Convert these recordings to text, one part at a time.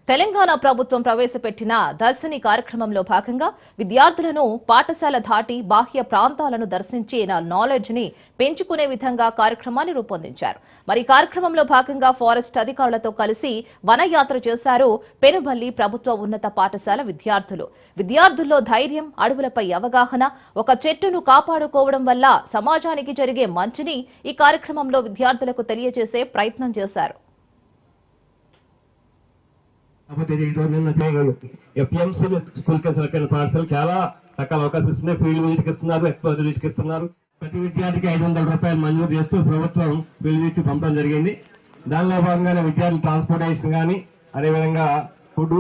తెలంగాణ ప్రభుత్వం ప్రవేశపెట్టిన దర్శిని కార్యక్రమంలో భాగంగా విద్యార్థులను పాఠశాల దాటి బాహ్య ప్రాంతాలను దర్శించి నాలెడ్జ్ ని పెంచుకునే విధంగా కార్యక్రమాన్ని రూపొందించారు. మరి కార్యక్రమంలో భాగంగా ఫారెస్ట్ అధికారులతో కలిసి వనయాత్ర చేశారు పెనుబల్లి ప్రభుత్వ ఉన్నత పాఠశాల విద్యార్థులు. విద్యార్థుల్లో ధైర్యం, అడవులపై అవగాహన, ఒక చెట్టును కాపాడుకోవడం వల్ల సమాజానికి జరిగే మంచిని ఈ కార్యక్రమంలో విద్యార్థులకు తెలియజేసే ప్రయత్నం చేశారు. స్కూల్ కల్చర్ పాఠశాల చాలా రకాల అవకాశాలు ఇస్తున్నాయి. ఫీల్డ్ విజిట్కి ఇస్తున్నారు, ఎక్స్పోజ్ విజిట్కి ఇస్తున్నారు. ప్రతి విద్యార్థికి 500 రూపాయలు మంజూరు చేస్తూ ప్రభుత్వం ఫీల్డ్ విజిట్ పంపడం జరిగింది. దానిలో భాగంగానే విద్యార్థులు ట్రాన్స్పోర్టేషన్ కానీ, అదేవిధంగా ఫుడ్,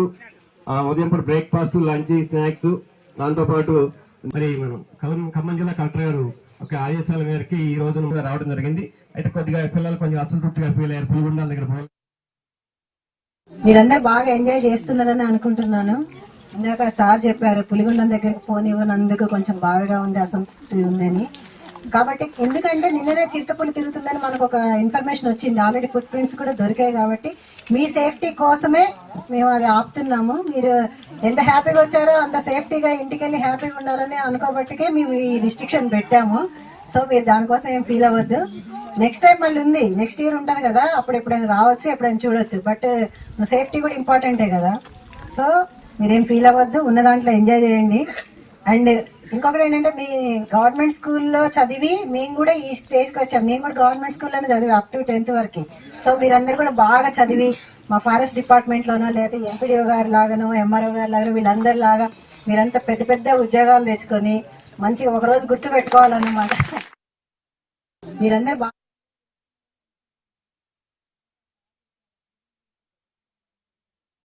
ఉదయం పూట బ్రేక్ఫాస్ట్, లంచ్, స్నాక్స్, దాంతోపాటు మరి మనం ఖమ్మం జిల్లా కలెక్టర్ గారు ఒక ఆదేశాల మేరకు ఈ రోజు రావడం జరిగింది. అయితే కొద్దిగా పిల్లలు కొంచెం అసంతృప్తిగా ఫీల్ అయ్యారు. పులిగుండాల దగ్గర మీరందరూ బాగా ఎంజాయ్ చేస్తున్నారని అనుకుంటున్నాను. ఇందాక సార్ చెప్పారు పులిగుండం దగ్గరికి పోనివ్వనందుకు కొంచెం బాధగా ఉంది, అసంతృప్తి ఉందని. కాబట్టి ఎందుకంటే నిన్ననే చిరుతపులి తిరుగుతుందని మనకు ఒక ఇన్ఫర్మేషన్ వచ్చింది. ఆల్రెడీ ఫుట్ ప్రింట్స్ కూడా దొరికాయి. కాబట్టి మీ సేఫ్టీ కోసమే మేము అది ఆపుతున్నాము. మీరు ఎంత హ్యాపీగా వచ్చారో అంత సేఫ్టీగా ఇంటికి వెళ్ళి హ్యాపీగా ఉండాలని అనుకోబట్టికే మేము ఈ రిస్ట్రిక్షన్ పెట్టాము. సో మీరు దానికోసం ఏం ఫీల్ అవ్వద్దు. నెక్స్ట్ టైం మళ్ళీ ఉంది, నెక్స్ట్ ఇయర్ ఉంటుంది కదా, అప్పుడు ఎప్పుడైనా రావచ్చు, ఎప్పుడైనా చూడొచ్చు. బట్ సేఫ్టీ కూడా ఇంపార్టెంటే కదా. సో మీరేం ఫీల్ అవ్వద్దు, ఉన్న దాంట్లో ఎంజాయ్ చేయండి. అండ్ ఇంకొకటి ఏంటంటే, మీ గవర్నమెంట్ స్కూల్లో చదివి మేము కూడా ఈ స్టేజ్కి వచ్చాం. మేము కూడా గవర్నమెంట్ స్కూల్లోనే చదివి అప్ టు 10th వరకు. సో మీరందరూ కూడా బాగా చదివి మా ఫారెస్ట్ డిపార్ట్మెంట్లోనో లేదా ఎంపీడీఓ గారి లాగానో ఎంఆర్ఓ గారి లాగానో వీళ్ళందరిలాగా మీరంతా పెద్ద పెద్ద ఉద్యోగాలు తెచ్చుకొని మంచిగా ఒకరోజు గుర్తు పెట్టుకోవాలన్నమాట. మీరందరూ